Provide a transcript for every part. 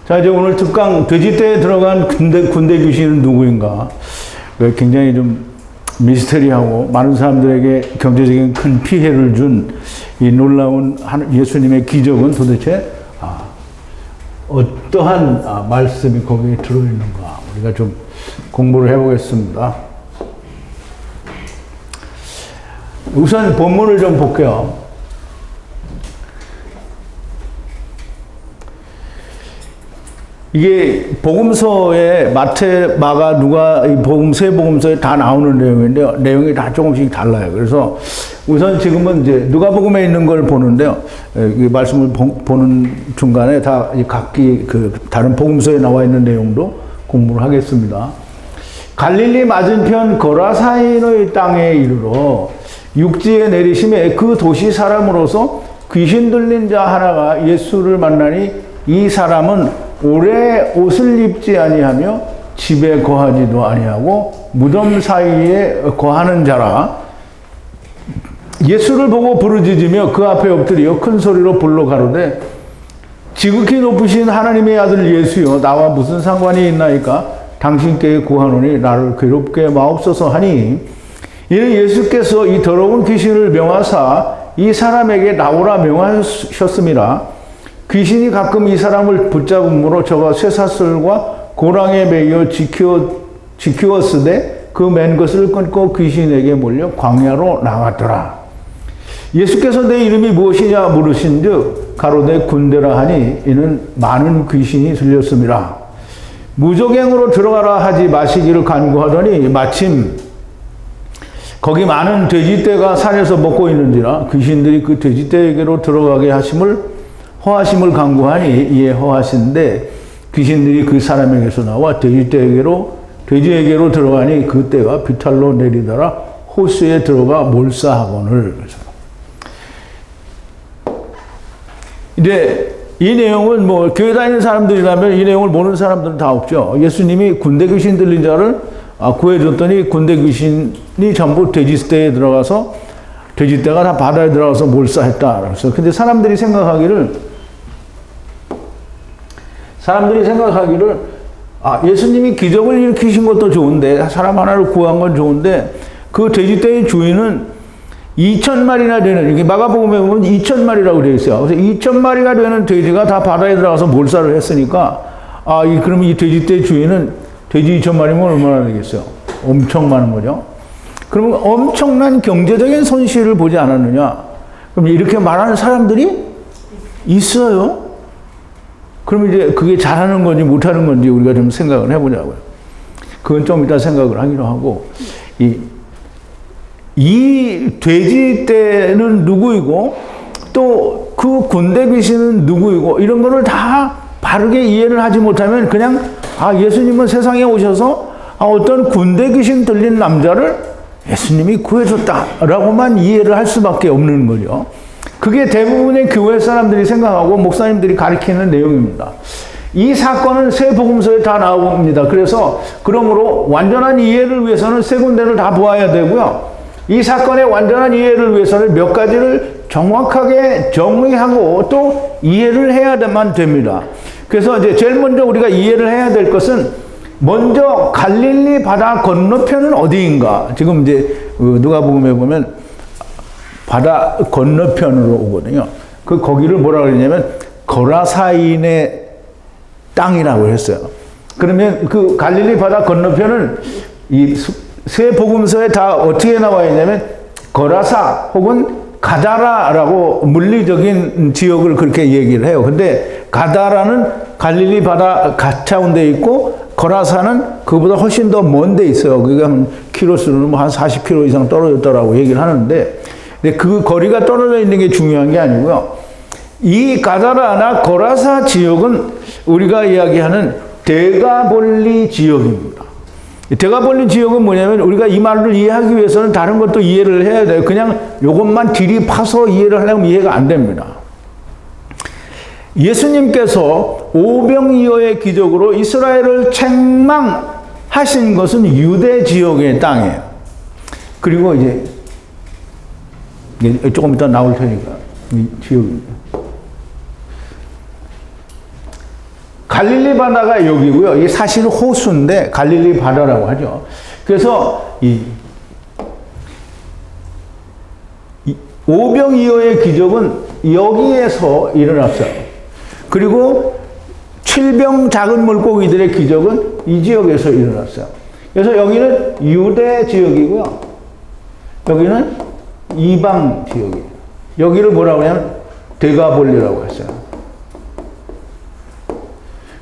자, 이제 오늘 특강 돼지떼에 들어간 군대 귀신은 누구인가? 굉장히 좀 미스테리하고 많은 사람들에게 경제적인 큰 피해를 준 이 놀라운 예수님의 기적은 도대체 어떠한 말씀이 거기에 들어있는가? 우리가 좀 공부를 해보겠습니다. 우선 본문을 좀 볼게요. 이게 복음서에 마태, 마가, 누가 이 세 복음서에 다 나오는 내용인데요. 내용이 다 조금씩 달라요. 그래서 우선 지금은 이제 누가복음에 있는 걸 보는데요. 이 말씀을 보는 중간에 다 각기 그 다른 복음서에 나와 있는 내용도 공부를 하겠습니다. 갈릴리 맞은편 거라사인의 땅에 이르러 육지에 내리심에 그 도시 사람으로서 귀신 들린 자 하나가 예수를 만나니 이 사람은 오래 옷을 입지 아니하며 집에 거하지도 아니하고 무덤 사이에 거하는 자라. 예수를 보고 부르짖으며 그 앞에 엎드려 큰 소리로 불러 가로되 지극히 높으신 하나님의 아들 예수여, 나와 무슨 상관이 있나이까? 당신께 구하노니 나를 괴롭게 마옵소서 하니, 이는 예수께서 이 더러운 귀신을 명하사 이 사람에게 나오라 명하셨음이라. 귀신이 가끔 이 사람을 붙잡음으로 저가 쇠사슬과 고랑에 매여 지키었으되 그 맨 것을 끊고 귀신에게 몰려 광야로 나갔더라. 예수께서 내 이름이 무엇이냐 물으신즉 가로되 군대라 하니 이는 많은 귀신이 들렸음이라. 무적행으로 들어가라 하지 마시기를 간구하더니 마침 거기 많은 돼지떼가 산에서 먹고 있는지라 귀신들이 그 돼지떼에게로 들어가게 허하심을 간구하니 이에 허하신데 귀신들이 그 사람에게서 나와 돼지에게로 들어가니 그 떼가 비탈로 내리더라 호수에 들어가 몰사하거늘. 이제 이 내용은 뭐 교회 다니는 사람들이라면 이 내용을 모르는 사람들은 다 없죠. 예수님이 군대 귀신 들린 자를 구해줬더니 군대 귀신이 전부 돼지떼에 들어가서 돼지떼가 다 바다에 들어가서 몰사했다. 그래서 근데 사람들이 생각하기를 예수님이 기적을 일으키신 것도 좋은데 사람 하나를 구한 건 좋은데 그 돼지떼의 주인은 2,000마리나 되는, 이렇게 마가복음에 보면 2,000마리라고 되어 있어요. 그래서 2,000마리가 되는 돼지가 다 바다에 들어가서 몰사를 했으니까 그러면 이 돼지떼의 주인은 돼지 2,000마리면 얼마나 되겠어요? 엄청 많은 거죠. 그러면 엄청난 경제적인 손실을 보지 않았느냐? 그럼 이렇게 말하는 사람들이 있어요. 그럼 이제 그게 잘하는 건지 못하는 건지 우리가 좀 생각을 해보자고요. 그건 좀 이따 생각을 하기로 하고, 이 돼지떼는 누구이고 또 그 군대 귀신은 누구이고 이런 거를 다 바르게 이해를 하지 못하면 그냥 예수님은 세상에 오셔서 어떤 군대 귀신 들린 남자를 예수님이 구해줬다라고만 이해를 할 수밖에 없는 거죠. 그게 대부분의 교회 사람들이 생각하고 목사님들이 가르치는 내용입니다. 이 사건은 세 복음서에 다 나옵니다. 그러므로 완전한 이해를 위해서는 세 군데를 다 보아야 되고요. 이 사건의 완전한 이해를 위해서는 몇 가지를 정확하게 정리하고 또 이해를 해야만 됩니다. 그래서 이제 제일 먼저 우리가 이해를 해야 될 것은 먼저 갈릴리 바다 건너편은 어디인가? 지금 이제 누가복음에 보면 바다 건너편으로 오거든요. 거기를 뭐라 그러냐면 거라사인의 땅이라고 했어요. 그러면 그 갈릴리 바다 건너편은 이 세 복음서에 다 어떻게 나와 있냐면 거라사 혹은 가다라라고 물리적인 지역을 그렇게 얘기를 해요. 근데 가다라는 갈릴리 바다 가까운데 있고 거라사는 그보다 훨씬 더 먼 데 있어요. 그게 한 키로수로는 한 40km 이상 떨어졌다라고 얘기를 하는데, 근데 그 거리가 떨어져 있는 게 중요한 게 아니고요. 이 가다라나 거라사 지역은 우리가 이야기하는 데가볼리 지역입니다. 데가볼리 지역은 뭐냐면 우리가 이 말을 이해하기 위해서는 다른 것도 이해를 해야 돼요. 그냥 이것만 들이파서 이해를 하려면 이해가 안 됩니다. 예수님께서 오병이어의 기적으로 이스라엘을 책망하신 것은 유대 지역의 땅이에요. 그리고 이제 조금 이따 나올 테니까 이 지역입니다. 갈릴리 바다가 여기고요. 이게 사실 호수인데 갈릴리 바다라고 하죠. 그래서 이 오병이어의 기적은 여기에서 일어났어요. 그리고 7병 작은 물고기들의 기적은 이 지역에서 일어났어요. 그래서 여기는 유대 지역이고요. 여기는 이방 지역이에요. 여기를 뭐라고 하냐면 데가볼리라고 했어요.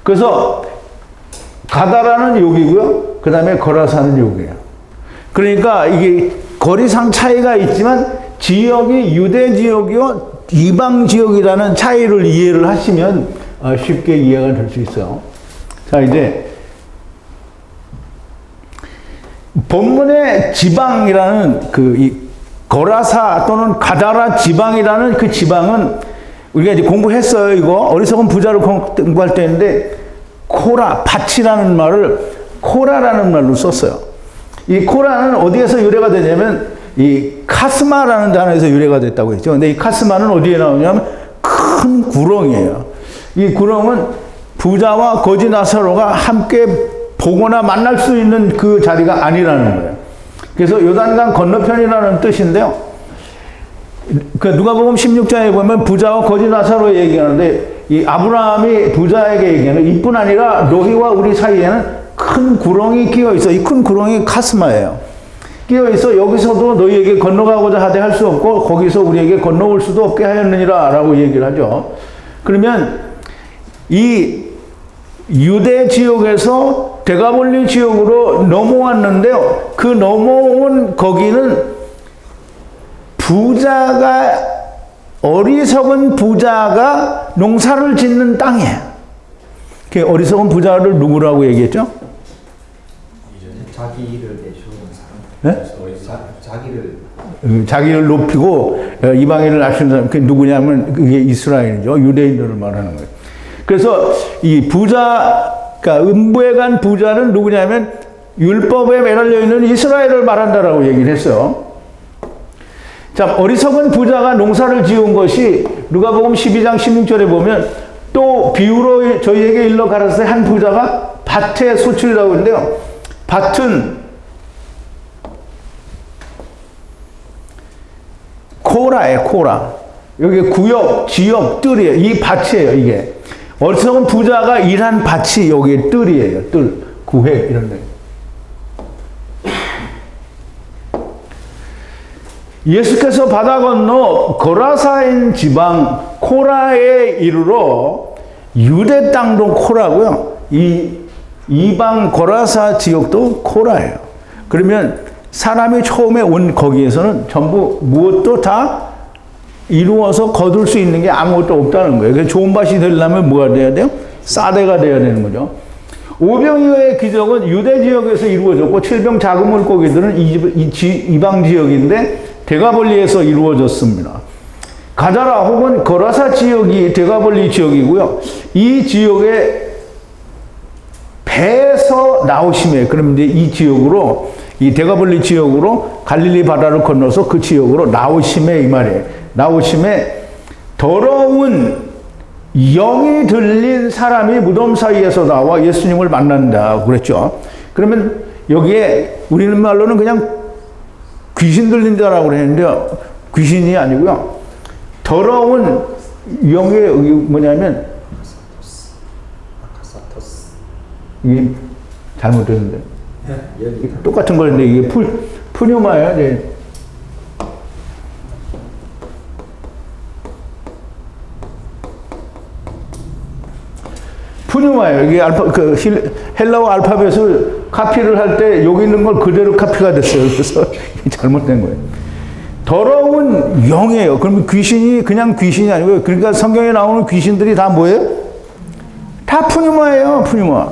그래서 가다라는 여기고요. 그 다음에 거라사는 여기예요. 그러니까 이게 거리상 차이가 있지만 지역이 유대 지역이요 이방 지역이라는 차이를 이해를 하시면 쉽게 이해가 될 수 있어요. 자, 이제 본문의 지방이라는 이 거라사 또는 가다라 지방이라는 그 지방은 우리가 이제 공부했어요. 이거 어리석은 부자를 공부할 때인데 코라, 밭이라는 말을 코라라는 말로 썼어요. 이 코라는 어디에서 유래가 되냐면 이 카스마라는 단어에서 유래가 됐다고 했죠. 근데 이 카스마는 어디에 나오냐면 큰 구렁이에요. 이 구렁은 부자와 거지 나사로가 함께 보거나 만날 수 있는 그 자리가 아니라는 거예요. 그래서 요단강 건너편이라는 뜻인데요. 그 누가복음 16장에 보면 부자와 거지 나사로 얘기하는데 이 아브라함이 부자에게 얘기하는 이뿐 아니라 너희와 우리 사이에는 큰 구렁이 끼어 있어. 이 큰 구렁이 카스마예요. 끼어 있어. 여기서도 너희에게 건너가고자 하되 할 수 없고 거기서 우리에게 건너올 수도 없게 하였느니라 라고 얘기를 하죠. 그러면 이 유대 지역에서 데가볼리 지역으로 넘어왔는데요. 그 넘어온 거기는 어리석은 부자가 농사를 짓는 땅이에요. 그 어리석은 부자를 누구라고 얘기했죠? 자기를 내세우는 사람. 네? 자기를 높이고 이방인을 낮추는 사람. 그게 누구냐면 그게 이스라엘이죠. 유대인들을 말하는 거예요. 그래서 이 그러니까 음부에 간 부자는 누구냐면 율법에 매달려 있는 이스라엘을 말한다라고 얘기를 했어요. 자, 어리석은 부자가 농사를 지은 것이 누가복음 12장 16절에 보면 또 비유로 저희에게 일러 가라사대 한 부자가 밭에 소출이라고 하는데요. 밭은 코라예요, 코라. 여기 구역, 지역, 뜰이에요. 이 밭이에요, 이게. 어리석은 부자가 일한 밭이 여기에 뜰이에요. 뜰, 구획, 이런 데. 예수께서 바다 건너 거라사인 지방 코라에 이르러 유대 땅도 코라고요. 이 이방 거라사 지역도 코라예요. 그러면 사람이 처음에 온 거기에서는 전부 무엇도 다 이루어서 거둘 수 있는 게 아무것도 없다는 거예요. 그래서 좋은 밭이 되려면 뭐가 돼야 돼요? 싸대가 돼야 되는 거죠. 오병이어의 기적은 유대 지역에서 이루어졌고 7병 작은 물고기들은 이방 지역인데 데가볼리에서 이루어졌습니다. 가다라 혹은 거라사 지역이 데가볼리 지역이고요. 이 지역에 배에서 나오심에 그럼 이제 이 지역으로 이 데가볼리 지역으로 갈릴리 바다를 건너서 그 지역으로 나오심에 이 말이에요. 나오심에 더러운 영이 들린 사람이 무덤 사이에서 나와 예수님을 만난다 그랬죠. 그러면 여기에 우리는 말로는 그냥 귀신 들린다라고 그랬는데 귀신이 아니고요. 더러운 영의 뭐냐면 이게 잘못됐는데 똑같은 거였는데 이게 푸뉴마예요. 네. 푸뉴마예요. 이게 헬라어 알파벳을 카피를 할 때 여기 있는 걸 그대로 카피가 됐어요. 그래서 잘못된 거예요. 더러운 영이에요. 그러면 귀신이 그냥 귀신이 아니고요. 그러니까 성경에 나오는 귀신들이 다 뭐예요? 다 푸뉴마예요. 푸뉴마.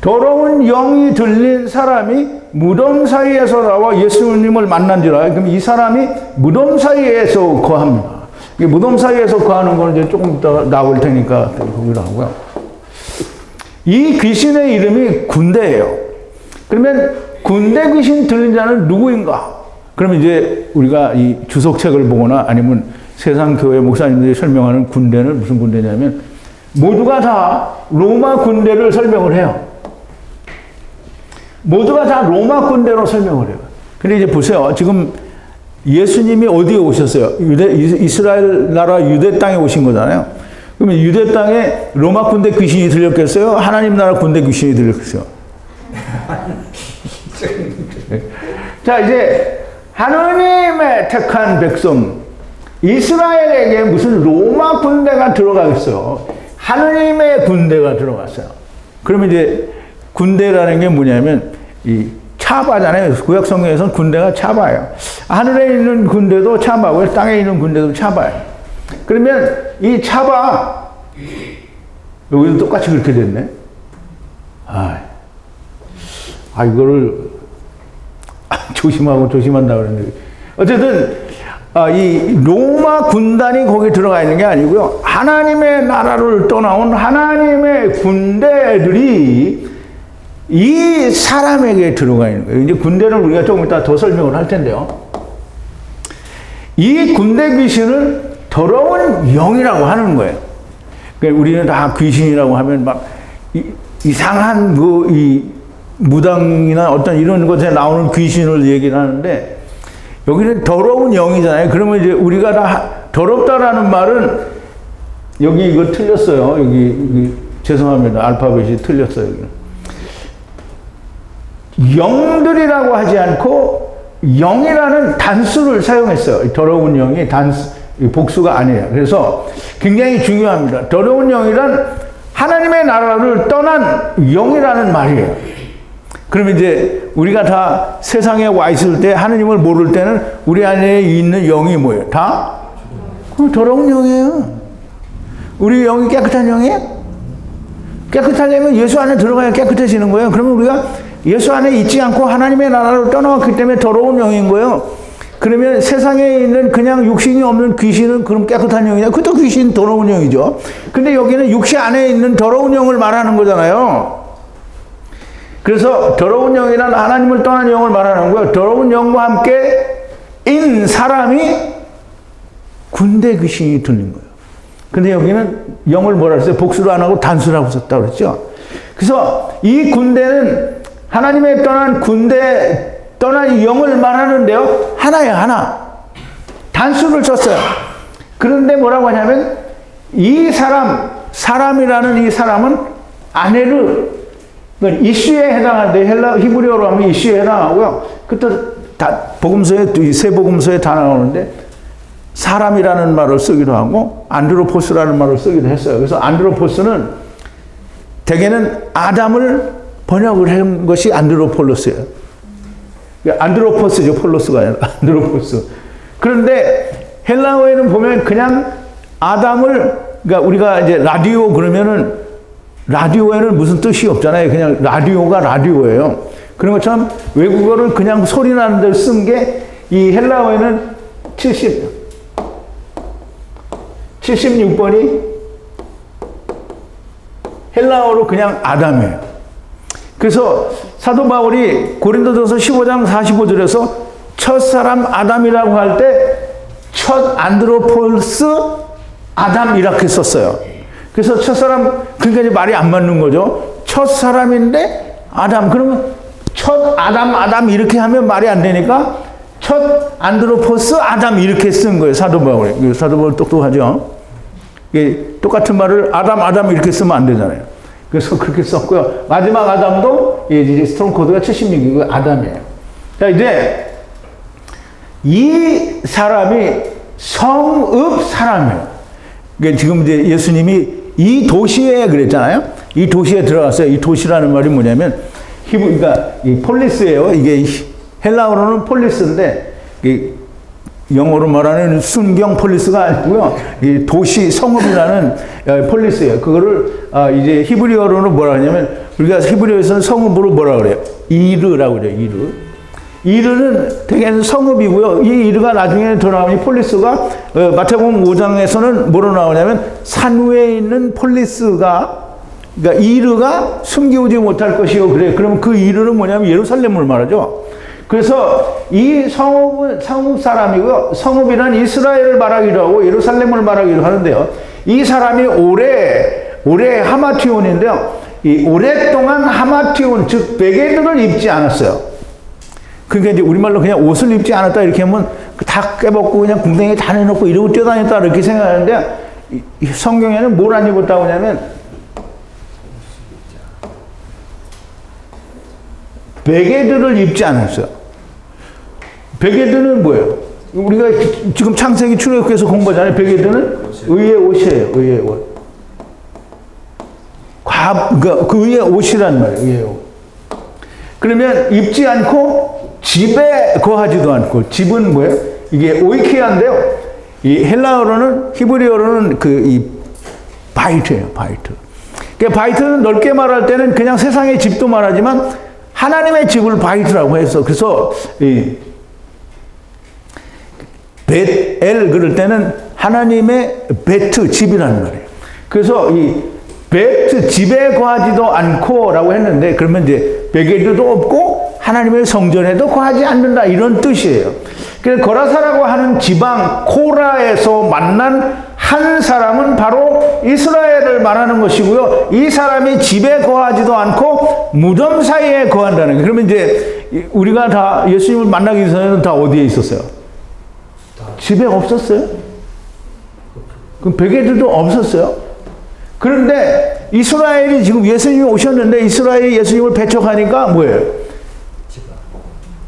더러운 영이 들린 사람이 무덤 사이에서 나와 예수님을 만난지라. 그럼 이 사람이 무덤 사이에서 거합니다. 무덤 사이에서 거하는 건 이제 조금 이따가 나올 테니까 거기로 하고요. 이 귀신의 이름이 군대예요. 그러면 군대 귀신 들린 자는 누구인가? 그러면 이제 우리가 이 주석책을 보거나 아니면 세상 교회 목사님들이 설명하는 군대는 무슨 군대냐면 모두가 다 로마 군대를 설명을 해요. 모두가 다 로마 군대로 설명을 해요. 근데 이제 보세요. 지금 예수님이 어디에 오셨어요? 이스라엘 나라 유대 땅에 오신 거잖아요. 그러면 유대 땅에 로마 군대 귀신이 들렸겠어요? 하나님 나라 군대 귀신이 들렸겠어요? 자, 이제 하나님의 택한 백성 이스라엘에게 무슨 로마 군대가 들어가겠어요? 하나님의 군대가 들어갔어요. 그러면 이제 군대라는 게 뭐냐면 이 차바잖아요. 구약 성경에서는 군대가 차바예요. 하늘에 있는 군대도 차바고요. 땅에 있는 군대도 차바예요. 그러면 이 차바 여기도 똑같이 그렇게 됐네. 이거를 조심한다 그러는데 어쨌든 이 로마 군단이 거기 들어가 있는 게 아니고요. 하나님의 나라를 떠나온 하나님의 군대들이 이 사람에게 들어가 있는 거예요. 이제 군대는 우리가 조금 이따 더 설명을 할 텐데요. 이 군대 귀신은 더러운 영이라고 하는 거예요. 그러니까 우리는 다 귀신이라고 하면 막 이상한 이 무당이나 어떤 이런 것에 나오는 귀신을 얘기를 하는데 여기는 더러운 영이잖아요. 그러면 이제 우리가 다 더럽다라는 말은 여기 이거 틀렸어요. 여기 죄송합니다. 알파벳이 틀렸어요. 여기는. 영들이라고 하지 않고 영이라는 단수를 사용했어요. 더러운 영이 복수가 아니에요. 그래서 굉장히 중요합니다. 더러운 영이란 하나님의 나라를 떠난 영이라는 말이에요. 그러면 이제 우리가 다 세상에 와 있을 때 하나님을 모를 때는 우리 안에 있는 영이 뭐예요? 다 더러운 영이에요. 우리 영이 깨끗한 영이에요? 깨끗하려면 예수 안에 들어가야 깨끗해지는 거예요. 그러면 우리가 예수 안에 있지 않고 하나님의 나라를 떠나왔기 때문에 더러운 영인 거예요. 그러면 세상에 있는 그냥 육신이 없는 귀신은 그럼 깨끗한 영이냐? 그것도 귀신 더러운 영이죠. 근데 여기는 육신 안에 있는 더러운 영을 말하는 거잖아요. 그래서 더러운 영이란 하나님을 떠난 영을 말하는 거예요. 더러운 영과 함께 인 사람이 군대 귀신이 들린 거예요. 근데 여기는 영을 뭐라 했어요? 복수를 안 하고 단수라고 썼다고 그랬죠. 그래서 이 군대는 하나님의 떠난 영을 말하는데요. 하나예요, 하나. 단수를 썼어요. 그런데 뭐라고 하냐면 이 사람이라는 이 사람은 아내를 이슈에 해당하는데 히브리어로 하면 이슈에 해당하고요. 그것도 다 세 복음서에 다 나오는데 사람이라는 말을 쓰기도 하고 안드로포스라는 말을 쓰기도 했어요. 그래서 안드로포스는 대개는 아담을 번역을 한 것이 안드로폴로스예요. 안드로포스죠. 폴로스가 아니라 안드로포스. 그런데 헬라어에는 보면 그냥 아담을, 그러니까 우리가 이제 라디오 그러면은 라디오에는 무슨 뜻이 없잖아요. 그냥 라디오가 라디오예요. 그런 것처럼 외국어를 그냥 소리 나는 데를 쓴 게 이 헬라어에는 76번이 헬라어로 그냥 아담이에요. 그래서 사도 바울이 고린도전서 15장 45절에서 첫사람 아담이라고 할 때 첫 안드로폴스 아담 이렇게 썼어요. 그래서 첫사람, 그러니까 이제 말이 안 맞는 거죠. 첫사람인데 아담, 그러면 첫 아담 이렇게 하면 말이 안 되니까 첫 안드로포스 아담 이렇게 쓴 거예요. 사도 바울이. 사도 바울 똑똑하죠. 이게 똑같은 말을 아담 이렇게 쓰면 안 되잖아요. 그래서 그렇게 썼고요. 마지막 아담도 이제 스트롱 코드가 76이고 아담이에요. 자, 이제 이 사람이 성읍 사람이에요. 그러니까 지금 이제 예수님이 이 도시에 그랬잖아요. 이 도시에 들어갔어요. 이 도시라는 말이 뭐냐면 그러니까 이 폴리스예요. 이게 헬라어로는 폴리스인데 영어로 말하는 순경 폴리스가 아니고요. 이 도시 성읍이라는 폴리스예요. 그거를 이제 히브리어로는 뭐라 하냐면 우리가 히브리어에서는 성읍으로 뭐라 그래요? 이르라고 그래요. 이르는 대개는 성읍이고요. 이 이르가 나중에 더 나오니 폴리스가 마태복음 5장에서는 뭐로 나오냐면 산 위에 있는 폴리스가, 그러니까 이르가 숨기우지 못할 것이요. 그래. 그러면 그 이르는 뭐냐면 예루살렘을 말하죠. 그래서 이 성읍은 성읍 사람이고요. 성읍이란 이스라엘을 말하기도 하고 예루살렘을 말하기도 하는데요. 이 사람이 오래 올해 하마티온인데요. 이 오랫동안 하마티온, 즉 베개들을 입지 않았어요. 그러니까 이제 우리말로 그냥 옷을 입지 않았다 이렇게 하면 다 깨벗고 그냥 궁뎅이 다 내놓고 이러고 뛰어다녔다 이렇게 생각하는데 이 성경에는 뭘 안 입었다고 하냐면 베개들을 입지 않았어요. 베개들은 뭐예요? 우리가 지금 창세기 출애굽해서 공부하잖아요. 베개들은 의의 옷이에요. 의의 옷. 그 의의 옷이란 말이에요. 의의 옷. 그러면 입지 않고 집에 거하지도 않고 집은 뭐예요? 이게 오이케아인데요. 이 헬라어로는 히브리어로는 이 바이트예요. 바이트. 그러니까 바이트는 넓게 말할 때는 그냥 세상의 집도 말하지만 하나님의 집을 바이트라고 해서 그래서 이 벳엘 그럴 때는 하나님의 베트 집이라는 말이에요. 그래서 이 베트 집에 거하지도 않고라고 했는데 그러면 이제 베개도 없고 하나님의 성전에도 거하지 않는다 이런 뜻이에요. 그래서 거라사라고 하는 지방 코라에서 만난 한 사람은 바로 이스라엘을 말하는 것이고요. 이 사람이 집에 거하지도 않고 무덤 사이에 거한다는 거예요. 그러면 이제 우리가 다 예수님을 만나기 전에는 다 어디에 있었어요? 집에 없었어요? 그럼 베개들도 없었어요? 그런데 이스라엘이 지금 예수님이 오셨는데 이스라엘이 예수님을 배척하니까 뭐예요?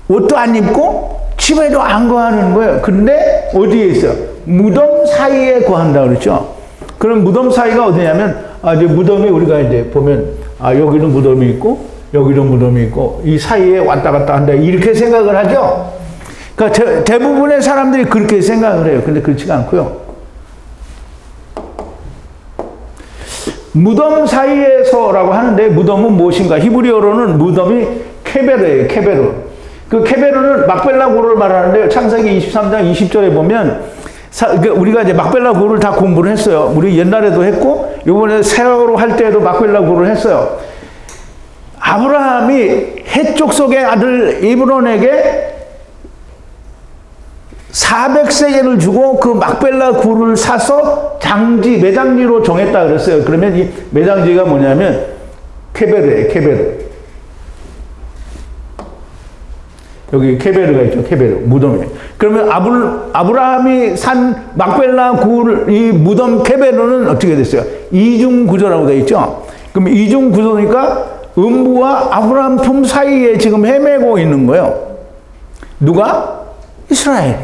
옷도 안 입고 집에도 안 거하는 거예요. 근데 어디에 있어요? 무덤 사이에 거한다 그랬죠. 그럼 무덤 사이가 어디냐면 이제 무덤이 우리가 이제 보면 여기는 무덤이 있고 여기는 무덤이 있고 이 사이에 왔다 갔다 한다 이렇게 생각을 하죠. 그러니까 대부분의 사람들이 그렇게 생각을 해요. 근데 그렇지가 않고요. 무덤 사이에서라고 하는데 무덤은 무엇인가? 히브리어로는 무덤이 케베르예요. 케베르. 그 케베르는 막벨라 고를 말하는데 창세기 23장 20절에 보면 우리가 이제 막벨라 고를 다 공부를 했어요. 우리 옛날에도 했고 이번에 세월호 할 때에도 막벨라 고를 했어요. 아브라함이 해쪽 속의 아들 이브론에게 400세겔을 주고 그 막벨라 굴을 사서 매장지로 정했다 그랬어요. 그러면 이 매장지가 뭐냐면 케베르예요. 케베르. 여기 케베르가 있죠. 케베르 무덤이에요. 그러면 아브라함이 산 막벨라 굴 이 무덤 케베르는 어떻게 됐어요? 이중 구조라고 되어 있죠. 그럼 이중 구조니까 음부와 아브라함 품 사이에 지금 헤매고 있는 거예요. 누가? 이스라엘.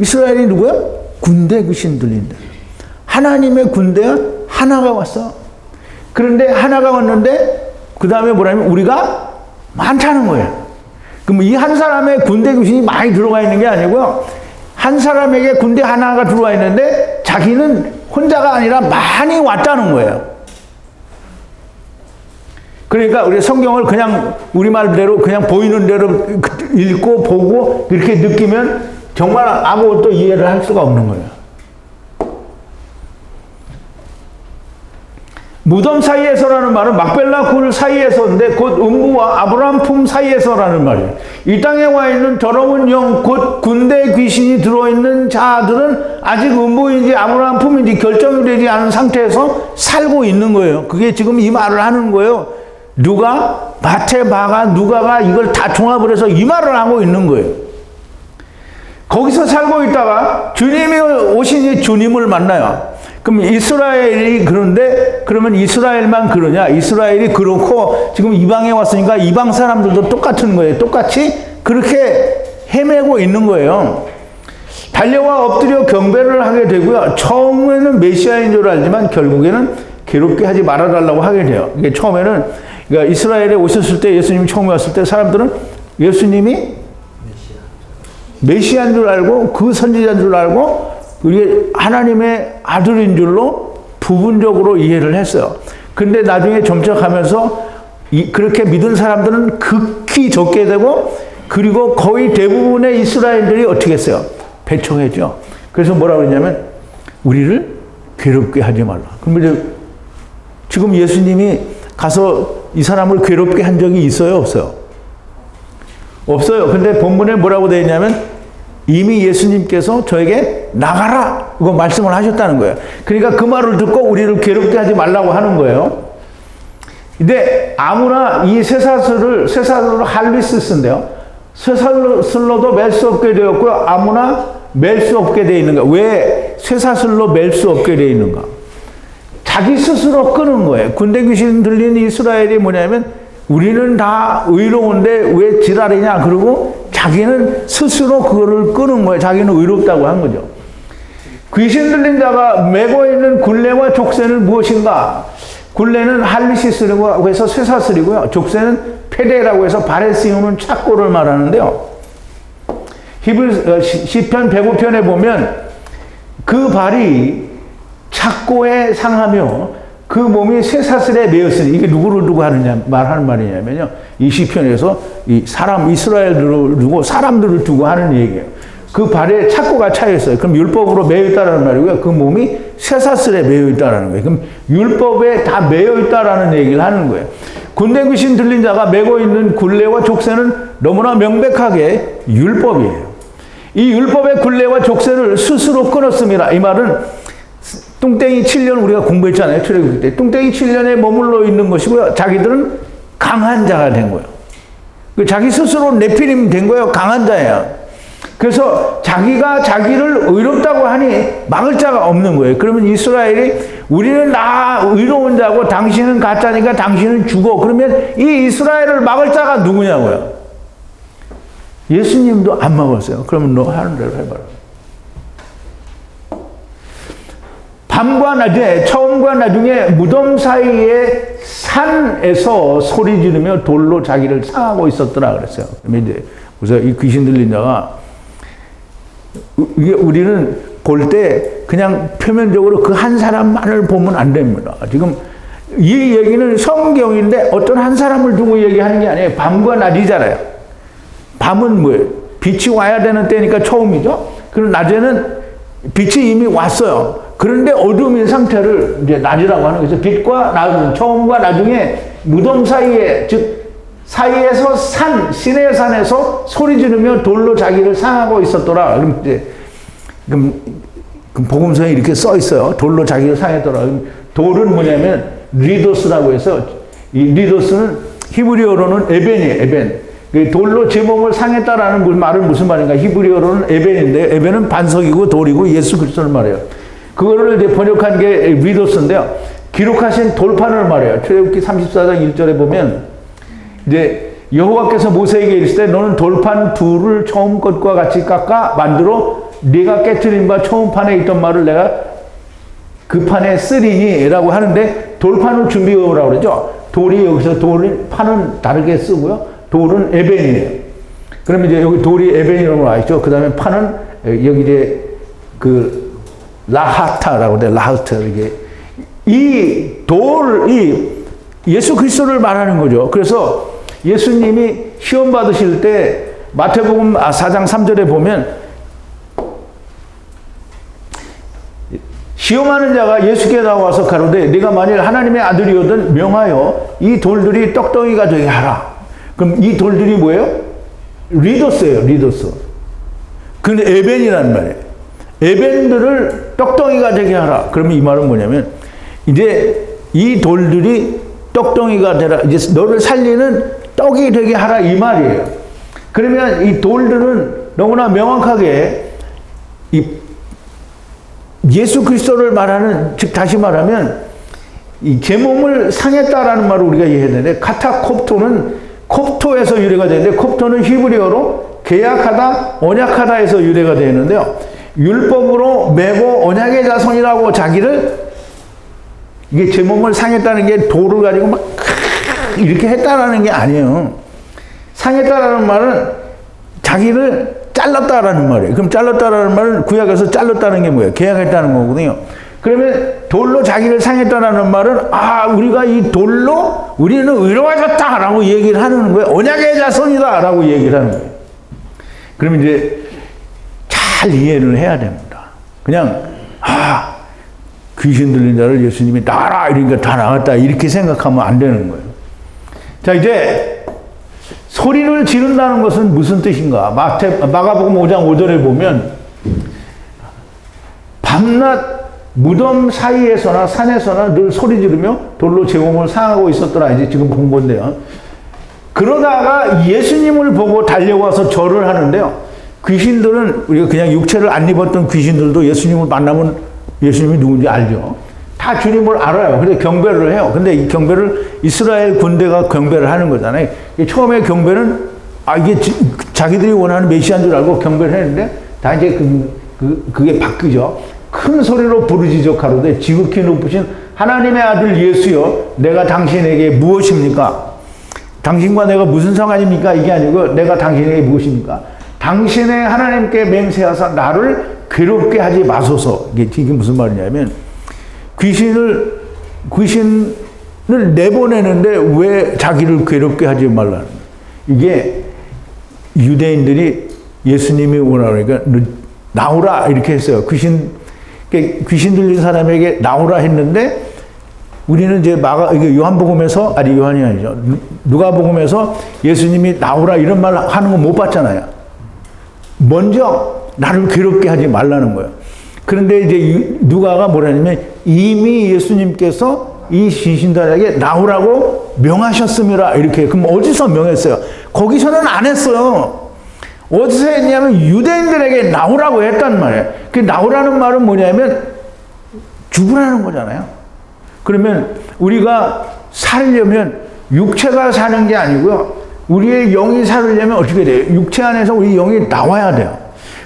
이스라엘이 누구야? 군대 귀신 들린다. 하나님의 군대가 하나가 왔어. 그런데 하나가 왔는데 그 다음에 뭐라면 우리가 많다는 거예요. 그럼 이 한 사람의 군대 귀신이 많이 들어가 있는 게 아니고요. 한 사람에게 군대 하나가 들어와 있는데 자기는 혼자가 아니라 많이 왔다는 거예요. 그러니까 우리 성경을 그냥 우리말대로 그냥 보이는 대로 읽고 보고 이렇게 느끼면 정말 아무것도 이해를 할 수가 없는 거예요. 무덤 사이에서라는 말은 막벨라 굴 사이에서인데 곧 음부와 아브라함 품 사이에서라는 말이에요. 이 땅에 와 있는 더러운 영 곧 군대 귀신이 들어있는 자들은 아직 음부인지 아브라함 품인지 결정이 되지 않은 상태에서 살고 있는 거예요. 그게 지금 이 말을 하는 거예요. 누가? 마태, 마가, 누가가 이걸 다 종합을 해서 이 말을 하고 있는 거예요. 거기서 살고 있다가 주님이 오시니 주님을 만나요. 그럼 이스라엘이 그런데 그러면 이스라엘만 그러냐? 이스라엘이 그렇고 지금 이방에 왔으니까 이방 사람들도 똑같은 거예요. 똑같이 그렇게 헤매고 있는 거예요. 달려와 엎드려 경배를 하게 되고요. 처음에는 메시아인 줄 알지만 결국에는 괴롭게 하지 말아달라고 하게 돼요. 이게 처음에는 그러니까 이스라엘에 오셨을 때 예수님이 처음에 왔을 때 사람들은 예수님이 메시아인 줄 알고 그 선지자인 줄 알고 그게 하나님의 아들인 줄로 부분적으로 이해를 했어요. 근데 나중에 점차 가면서 그렇게 믿은 사람들은 극히 적게 되고 그리고 거의 대부분의 이스라엘들이 어떻게 했어요? 배척했죠. 그래서 뭐라고 그러냐면 우리를 괴롭게 하지 말라. 그럼 이제 지금 예수님이 가서 이 사람을 괴롭게 한 적이 있어요? 없어요? 없어요. 근데 본문에 뭐라고 되어 있냐면 이미 예수님께서 저에게 나가라 이거 말씀을 하셨다는 거예요. 그러니까 그 말을 듣고 우리를 괴롭게 하지 말라고 하는 거예요. 근데 아무나 이 쇠사슬을 할리스스인데요. 쇠사슬로도 멜 수 없게 되었고요. 아무나 멜 수 없게 되어 있는가? 왜 쇠사슬로 멜 수 없게 되어 있는가? 자기 스스로 끄는 거예요. 군대 귀신 들린 이스라엘이 뭐냐면 우리는 다 의로운데 왜 지랄이냐? 그러고 자기는 스스로 그거를 끄는 거예요. 자기는 의롭다고 한 거죠. 귀신 들린 자가 메고 있는 굴레와 족쇄는 무엇인가? 굴레는 할리시스라고 해서 쇠사슬이고요. 족쇄는 페데라고 해서 발에 씌우는 착고를 말하는데요. 시편 105편에 보면 그 발이 착고에 상하며 그 몸이 쇠사슬에 매였으니 이게 누구를 두고 말하는 말이냐면요. 이 시편에서 이스라엘들을 두고 사람들을 두고 하는 얘기예요. 그 발에 착고가 차였어요. 그럼 율법으로 매여 있다라는 말이고요. 그 몸이 쇠사슬에 매여 있다라는 거예요. 그럼 율법에 다 매여 있다라는 얘기를 하는 거예요. 군대 귀신 들린 자가 메고 있는 굴레와 족쇄는 너무나 명백하게 율법이에요. 이 율법의 굴레와 족쇄를 스스로 끊었습니다. 이 말은 뚱땡이 7년 우리가 공부했잖아요. 출애굽기 때. 뚱땡이 7년에 머물러 있는 것이고요. 자기들은 강한 자가 된 거예요. 자기 스스로 네피림 된 거예요. 강한 자예요. 그래서 자기가 자기를 의롭다고 하니 막을 자가 없는 거예요. 그러면 이스라엘이 우리는 다 의로운 자고 당신은 가짜니까 당신은 죽어. 그러면 이 이스라엘을 막을 자가 누구냐고요. 예수님도 안 막았어요. 그러면 너 하는 대로 해봐라. 밤과 낮에 처음과 나중에 무덤 사이에 산에서 소리 지르며 돌로 자기를 상하고 있었더라 그랬어요. 그래서 이 귀신 들린 자가 우리는 볼 때 그냥 표면적으로 그 한 사람만을 보면 안 됩니다. 지금 이 얘기는 성경인데 어떤 한 사람을 두고 얘기하는 게 아니에요. 밤과 낮이잖아요. 밤은 뭐예요? 빛이 와야 되는 때니까 처음이죠. 그리고 낮에는 빛이 이미 왔어요. 그런데 어둠인 상태를 이제 낮이라고 하는 거죠. 빛과 나중, 처음과 나중에 무덤 사이에, 즉 사이에서 시내의 산에서 소리 지르며 돌로 자기를 상하고 있었더라. 그럼 이제 복음서에 이렇게 써 있어요. 돌로 자기를 상했더라. 돌은 뭐냐면 리도스라고 해서 이 리도스는 히브리어로는 에벤이에요. 에벤. 돌로 제 몸을 상했다라는 말은 무슨 말인가? 히브리어로는 에벤인데 에벤은 반석이고 돌이고 예수 그리스도를 말해요. 그거를 이제 번역한 게 리도스인데요. 기록하신 돌판을 말해요. 출애굽기 34장 1절에 보면 이제 여호와께서 모세에게 이르시되 너는 돌판 둘을 처음 것과 같이 깎아 만들어 네가 깨트린 바 처음 판에 있던 말을 내가 그 판에 쓰리니 라고 하는데 돌판을 준비해 오라고 그러죠. 돌이 여기서 판은 다르게 쓰고요. 돌은 에벤이에요. 그러면 이제 여기 돌이 에벤이라고 나와 있죠. 그 다음에 판은 여기 이제 그 라하타라고 돼. 라하타. 이게 이 돌이 예수 그리스도를 말하는 거죠. 그래서 예수님이 시험 받으실 때 마태복음 4장 3절에 보면 시험하는 자가 예수께 나와서 가로되 네가 만일 하나님의 아들이거든 명하여 이 돌들이 떡덩이가 되게 하라. 그럼 이 돌들이 뭐예요? 리더스예요. 리더스. 근데 에벤이라는 말이에요. 에벤들을 떡덩이가 되게 하라. 그러면 이 말은 뭐냐면 이제 이 돌들이 떡덩이가 되라. 이제 너를 살리는 떡이 되게 하라 이 말이에요. 그러면 이 돌들은 너무나 명확하게 이 예수 그리스도를 말하는, 즉 다시 말하면 이 제 몸을 상했다라는 말을 우리가 이해해야 되는데 카타콥토는 콥토에서 유래가 되는데 콥토는 히브리어로 계약하다, 언약하다에서 유래가 되는데요. 율법으로 매고 언약의 자손이라고 자기를 이게 제 몸을 상했다는 게 돌을 가지고 막 이렇게 했다라는 게 아니에요. 상했다라는 말은 자기를 잘랐다라는 말이에요. 그럼 잘랐다라는 말은 구약에서 잘랐다는 게 뭐예요? 계약했다는 거거든요. 그러면 돌로 자기를 상했다라는 말은 우리가 이 돌로 우리는 의로워졌다라고 얘기를 하는 거예요. 언약의 자손이다라고 얘기를 하는 거예요. 그러면 이제 잘 이해를 해야 됩니다. 그냥 귀신 들린 자를 예수님이 나가라 이러니까 다 나갔다 이렇게 생각하면 안 되는 거예요. 자, 이제 소리를 지른다는 것은 무슨 뜻인가? 마가복음 5장 5절에 보면 밤낮 무덤 사이에서나 산에서나 늘 소리 지르며 돌로 제 몸을 상하고 있었더라. 이제 지금 본 건데요. 그러다가 예수님을 보고 달려와서 절을 하는데요. 귀신들은 우리가 그냥 육체를 안 입었던 귀신들도 예수님을 만나면 예수님이 누군지 알죠. 다 주님을 알아요. 근데 경배를 해요. 근데 이 경배를 이스라엘 군대가 경배를 하는 거잖아요. 처음에 경배는 이게 자기들이 원하는 메시아인 줄 알고 경배를 했는데 다 이제 그게 바뀌죠. 큰 소리로 부르짖어가로되 지극히 높으신 하나님의 아들 예수여, 내가 당신에게 무엇입니까? 당신과 내가 무슨 상관입니까? 이게 아니고 내가 당신에게 무엇입니까? 당신의 하나님께 맹세하사 나를 괴롭게 하지 마소서. 이게 무슨 말이냐면 귀신을 내보내는데 왜 자기를 괴롭게 하지 말라는 거예요. 이게 유대인들이 예수님이 원하니까 나오라 이렇게 했어요. 귀신 들린 사람에게 나오라 했는데 우리는 이제 요한복음에서 요한이 아니죠. 누가복음에서 예수님이 나오라 이런 말 하는 거 못 봤잖아요. 먼저 나를 괴롭게 하지 말라는 거예요. 그런데 이제 누가가 뭐라냐면 이미 예수님께서 이 귀신들에게 나오라고 명하셨음이라 이렇게. 그럼 어디서 명했어요? 거기서는 안 했어요. 어디서 했냐면 유대인들에게 나오라고 했단 말이에요. 그 나오라는 말은 뭐냐면 죽으라는 거잖아요. 그러면 우리가 살려면 육체가 사는 게 아니고요. 우리의 영이 살려면 어떻게 돼요? 육체 안에서 우리 영이 나와야 돼요.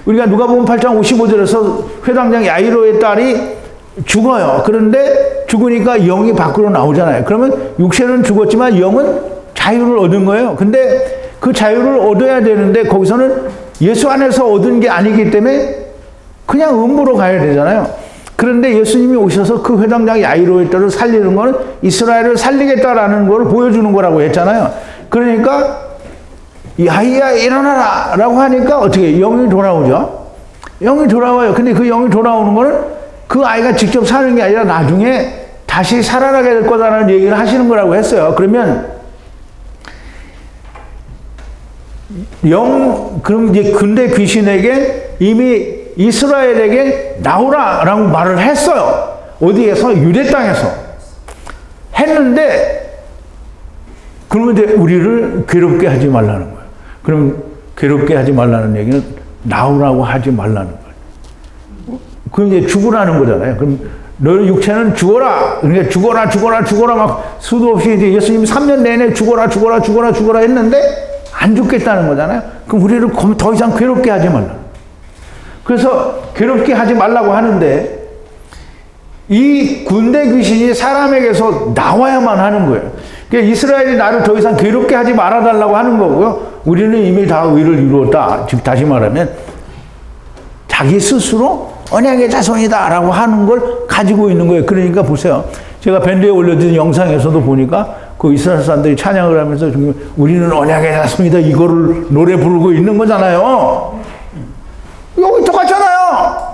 우리가 누가복음 8장 55절에서 회당장 야이로의 딸이 죽어요. 그런데 죽으니까 영이 밖으로 나오잖아요. 그러면 육체는 죽었지만 영은 자유를 얻은 거예요. 근데 그 자유를 얻어야 되는데 거기서는 예수 안에서 얻은 게 아니기 때문에 그냥 음부로 가야 되잖아요. 그런데 예수님이 오셔서 그 회당장 야이로의 딸을 살리는 거는 이스라엘을 살리겠다라는 걸 보여주는 거라고 했잖아요. 그러니까 야이야 일어나라 라고 하니까 어떻게 영이 돌아오죠? 영이 돌아와요. 근데 그 영이 돌아오는 거는 그 아이가 직접 사는 게 아니라 나중에 다시 살아나게 될 거다라는 얘기를 하시는 거라고 했어요. 그러면 그럼 이제 근데 귀신에게 이미 이스라엘에게 나오라라고 말을 했어요. 어디에서? 유대 땅에서 했는데 그러면 이제 우리를 괴롭게 하지 말라는 거예요. 그럼 괴롭게 하지 말라는 얘기는 나오라고 하지 말라는 거예요. 그럼 이제 죽으라는 거잖아요. 그럼 너의 육체는 죽어라. 그러니까 죽어라 막 수도 없이 이제 예수님이 3년 내내 죽어라 했는데 안 죽겠다는 거잖아요. 그럼 우리를 더 이상 괴롭게 하지 말라. 그래서 괴롭게 하지 말라고 하는데 이 군대 귀신이 사람에게서 나와야만 하는 거예요. 그러니까 이스라엘이 나를 더 이상 괴롭게 하지 말아달라고 하는 거고요. 우리는 이미 다 의를 이루었다. 즉 다시 말하면 자기 스스로 언약의 자손이다 라고 하는 걸 가지고 있는 거예요. 그러니까 보세요. 제가 밴드에 올려진 영상에서도 보니까 그 이스라엘 사람들이 찬양을 하면서 우리는 언약의 자손이다 이거를 노래 부르고 있는 거잖아요. 여기 똑같잖아요.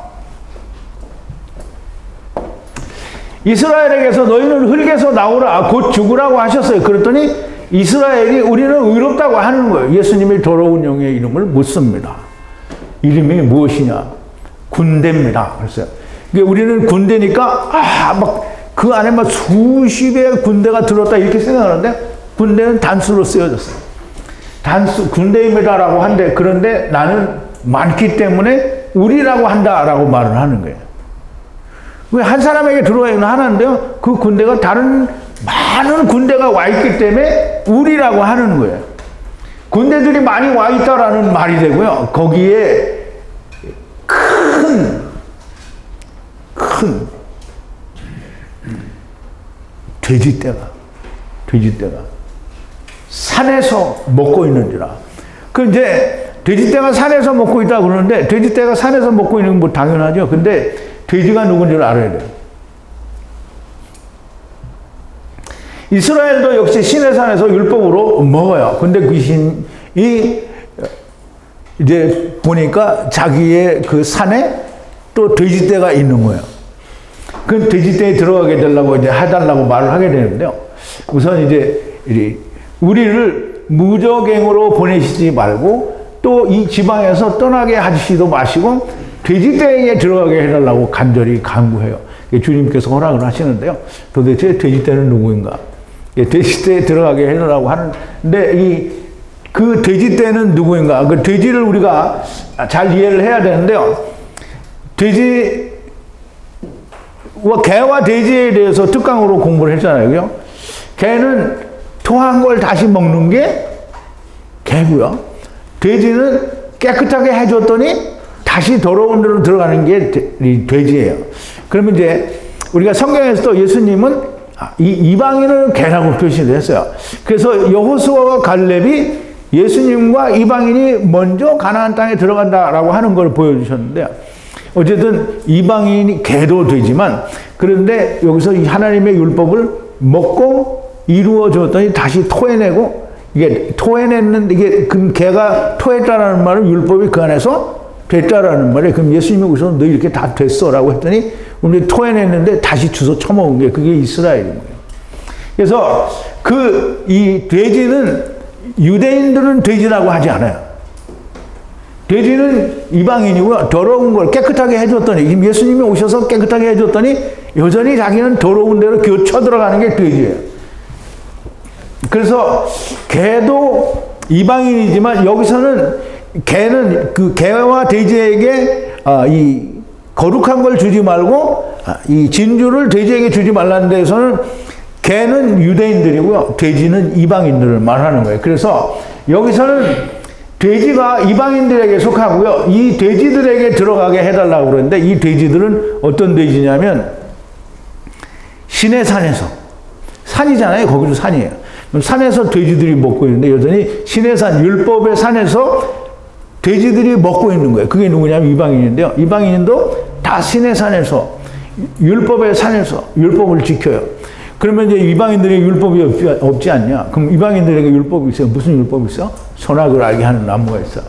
이스라엘에게서 너희는 흙에서 나오라 곧 죽으라고 하셨어요. 그랬더니 이스라엘이 우리는 의롭다고 하는 거예요. 예수님이 더러운 영의 이름을 못 씁니다. 이름이 무엇이냐? 군대입니다. 그랬어요. 우리는 군대니까 막 그 안에 막 수십의 군대가 들었다 이렇게 생각하는데 군대는 단수로 쓰여졌어요. 단수 군대입니다라고 한데 그런데 나는 많기 때문에 우리라고 한다라고 말을 하는 거예요. 왜 한 사람에게 들어와야 하나인데요. 그 군대가 다른 많은 군대가 와 있기 때문에 우리라고 하는 거예요. 군대들이 많이 와 있다라는 말이 되고요. 거기에 큰 돼지떼가 산에서 먹고 있는지라. 그 이제 돼지떼가 산에서 먹고 있다 그러는데 돼지떼가 산에서 먹고 있는 건 뭐 당연하죠. 근데 돼지가 누군지를 알아야 돼요. 이스라엘도 역시 시내산에서 율법으로 먹어요. 근데 귀신이 이제 보니까 자기의 그 산에 또 돼지떼가 있는 거예요. 그 돼지떼에 들어가게 되려고 이제 해달라고 말을 하게 되는데요. 우선 이제 우리를 무적행으로 보내시지 말고 또 이 지방에서 떠나게 하시지도 마시고 돼지떼에게 들어가게 해달라고 간절히 간구해요. 주님께서 허락을 하시는데요. 도대체 돼지떼는 누구인가? 돼지떼에 들어가게 해달라고 하는데 그 돼지떼는 누구인가? 그 돼지를 우리가 잘 이해를 해야 되는데요. 개와 돼지에 대해서 특강으로 공부를 했잖아요. 그죠? 개는 토한 걸 다시 먹는 게 개고요. 돼지는 깨끗하게 해줬더니 다시 더러운 데로 들어가는 게 돼지예요. 그러면 이제 우리가 성경에서도 예수님은 이방인을 개라고 표시를 했어요. 그래서 여호수아와 갈렙이 예수님과 이방인이 먼저 가나안 땅에 들어간다라고 하는 걸 보여주셨는데요. 어쨌든 이방인이 개도 되지만 그런데 여기서 하나님의 율법을 먹고 이루어 줬더니 다시 토해내고 이게 토해냈는데 이게 그 개가 토했다라는 말은 율법이 그 안에서 됐다라는 말이에요. 그럼 예수님이 우선 너 이렇게 다 됐어라고 했더니 우리 토해냈는데 다시 주워 처먹은 게 그게 이스라엘인 거예요. 그래서 이 돼지는 유대인들은 돼지라고 하지 않아요. 돼지는 이방인이고요. 더러운 걸 깨끗하게 해줬더니 예수님이 오셔서 깨끗하게 해줬더니 여전히 자기는 더러운 데로 쳐들어가는 게 돼지예요. 그래서 개도 이방인이지만 여기서는 개는 그 개와 돼지에게 이 거룩한 걸 주지 말고 이 진주를 돼지에게 주지 말라는 데에서는 개는 유대인들이고요. 돼지는 이방인들을 말하는 거예요. 그래서 여기서는 돼지가 이방인들에게 속하고요. 이 돼지들에게 들어가게 해달라고 그러는데 이 돼지들은 어떤 돼지냐면 신의 산에서 산이잖아요. 거기도 산이에요. 산에서 돼지들이 먹고 있는데 여전히 신의 산 율법의 산에서 돼지들이 먹고 있는 거예요. 그게 누구냐면 이방인인데요. 이방인도 다 신의 산에서 율법의 산에서 율법을 지켜요. 그러면 이제 이방인들에게 율법이 없지 않냐? 그럼 이방인들에게 율법이 있어요. 무슨 율법이 있어? 선악을 알게 하는 나무가 있어.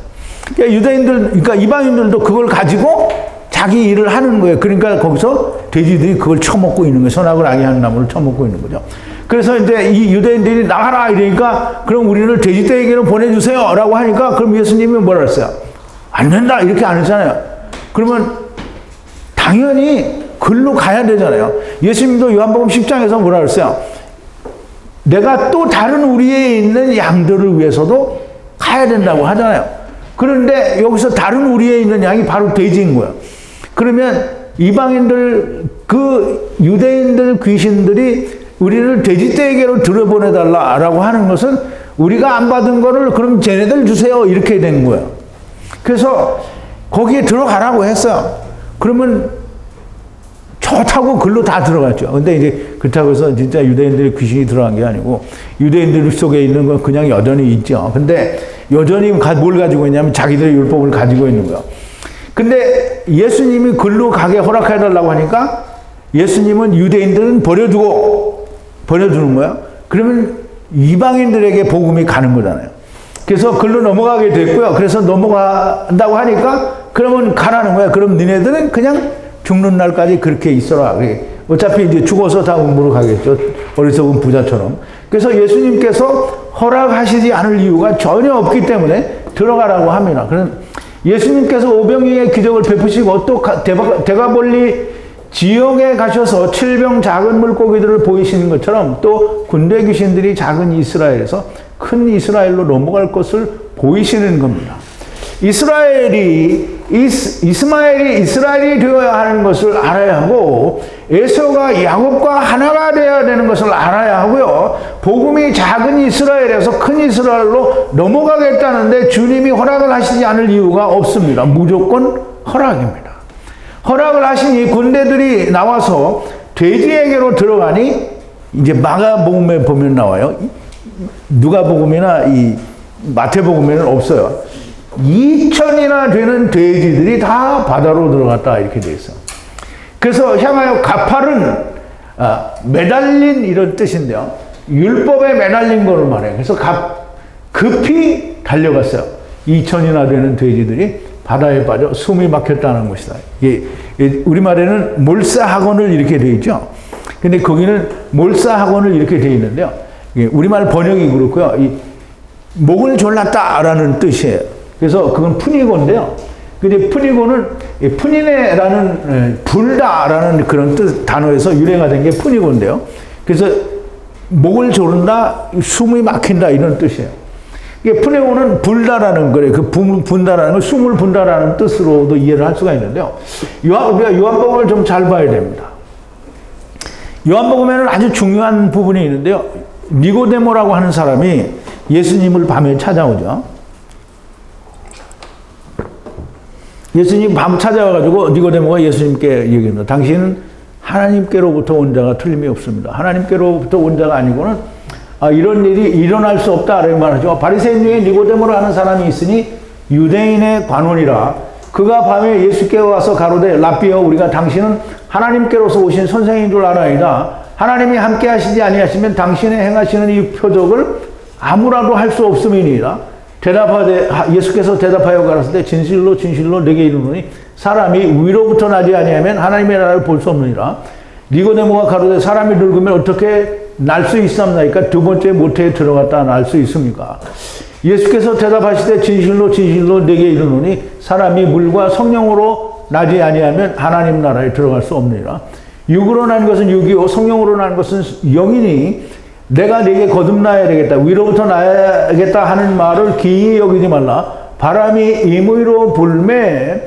그러니까 이방인들도 그걸 가지고 자기 일을 하는 거예요. 그러니까 거기서 돼지들이 그걸 처먹고 있는 거예요. 선악을 알게 하는 나무를 처먹고 있는 거죠. 그래서 이제 이 유대인들이 나가라 이러니까 그럼 우리를 돼지떼에게로 보내주세요 라고 하니까 그럼 예수님이 뭐라 했어요? 안 된다 이렇게 안 했잖아요. 그러면 당연히 글로 가야 되잖아요. 예수님도 요한복음 10장에서 뭐라 그랬어요? 내가 또 다른 우리에 있는 양들을 위해서도 가야 된다고 하잖아요. 그런데 여기서 다른 우리에 있는 양이 바로 돼지인 거예요. 그러면 이방인들 그 유대인들 귀신들이 우리를 돼지떼에게로 들여보내달라라고 하는 것은 우리가 안 받은 거를 그럼 쟤네들 주세요 이렇게 된 거예요. 그래서 거기에 들어가라고 했어요. 그러면 좋다고 글로 다 들어갔죠. 근데 이제 그렇다고 해서 진짜 유대인들의 귀신이 들어간 게 아니고 유대인들 속에 있는 건 그냥 여전히 있죠. 근데 여전히 뭘 가지고 있냐면 자기들의 율법을 가지고 있는 거예요. 근데 예수님이 글로 가게 허락해달라고 하니까 예수님은 유대인들은 버려두는 거예요. 그러면 이방인들에게 복음이 가는 거잖아요. 그래서 글로 넘어가게 됐고요. 그래서 넘어간다고 하니까 그러면 가라는 거야. 그럼 니네들은 그냥 죽는 날까지 그렇게 있어라. 어차피 이제 죽어서 다 음부로 가겠죠. 어리석은 부자처럼. 그래서 예수님께서 허락하시지 않을 이유가 전혀 없기 때문에 들어가라고 합니다. 그럼 예수님께서 오병이의 기적을 베푸시고 또 대가볼리 지역에 가셔서 7병 작은 물고기들을 보이시는 것처럼 또 군대 귀신들이 작은 이스라엘에서 큰 이스라엘로 넘어갈 것을 보이시는 겁니다. 이스라엘이 이스라엘이 되어야 하는 것을 알아야 하고 에서가 야곱과 하나가 되어야 되는 것을 알아야 하고요. 복음이 작은 이스라엘에서 큰 이스라엘로 넘어가겠다는데 주님이 허락을 하시지 않을 이유가 없습니다. 무조건 허락입니다. 허락을 하시니 군대들이 나와서 돼지에게로 들어가니 이제 마가복음에 보면 나와요. 누가복음이나 이 마태복음에는 없어요. 2,000이나 되는 돼지들이 다 바다로 들어갔다 이렇게 돼 있어. 그래서 향하여 가팔은 매달린 이런 뜻인데요. 율법에 매달린 거를 말해요. 그래서 급히 달려갔어요. 2,000이나 되는 돼지들이 바다에 빠져 숨이 막혔다는 것이다. 우리말에는 몰사학원을 이렇게 돼 있죠. 근데 거기는 몰사학원을 이렇게 돼 있는데요. 우리말 번역이 그렇고요. 목을 졸랐다라는 뜻이에요. 그래서 그건 푸니고인데요. 근데 푸니고는 푸니네라는 불다라는 그런 뜻 단어에서 유래가 된 게 푸니고인데요. 그래서 목을 조른다, 숨이 막힌다 이런 뜻이에요. 이게 푸니고는 불다라는 거래요. 그 분다라는 걸 숨을 분다라는 뜻으로도 이해를 할 수가 있는데요. 우리가 요한복음을 좀 잘 봐야 됩니다. 요한복음에는 아주 중요한 부분이 있는데요. 니고데모라고 하는 사람이 예수님을 밤에 찾아오죠. 예수님 밤 찾아와가지고 니고데모가 예수님께 얘기합니다. 당신은 하나님께로부터 온 자가 틀림이 없습니다. 하나님께로부터 온 자가 아니고는 이런 일이 일어날 수 없다 이런 말하죠. 바리새인 중에 니고데모라 하는 사람이 있으니 유대인의 관원이라 그가 밤에 예수께 와서 가로되 라삐여 우리가 당신은 하나님께로서 오신 선생인 줄 알아이다. 하나님이 함께 하시지 아니하시면 당신의 행하시는 이 표적을 아무라도 할 수 없음이니이다. 대답하되 예수께서 대답하여 가라사대 진실로 진실로 내게 이르노니 사람이 위로부터 나지 아니하면 하나님의 나라를 볼 수 없느니라. 니고데모가 가로되 사람이 늙으면 어떻게 날 수 있사옵나이까? 두 번째 모태에 들어갔다 날 수 있습니까? 예수께서 대답하시되 진실로 진실로 내게 이르노니 사람이 물과 성령으로 나지 아니하면 하나님 나라에 들어갈 수 없느니라. 육으로 난 것은 육이요 성령으로 난 것은 영이니 내가 네게 거듭나야 되겠다. 위로부터 나야겠다 하는 말을 기이 여기지 말라. 바람이 임의로 불매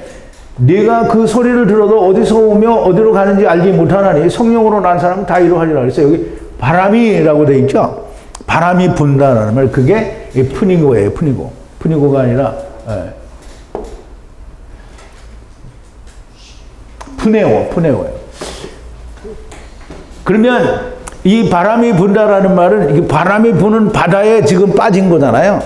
네가 그 소리를 들어도 어디서 오며 어디로 가는지 알지 못하나니 성령으로 난 사람은 다 이러하리라. 그래서 여기 바람이라고 돼 있죠. 바람이 분다라는 말 그게 푸니고예요. 푸니고가 아니라 푸네오예요. 그러면 이 바람이 분다라는 말은 이 바람이 부는 바다에 지금 빠진 거잖아요.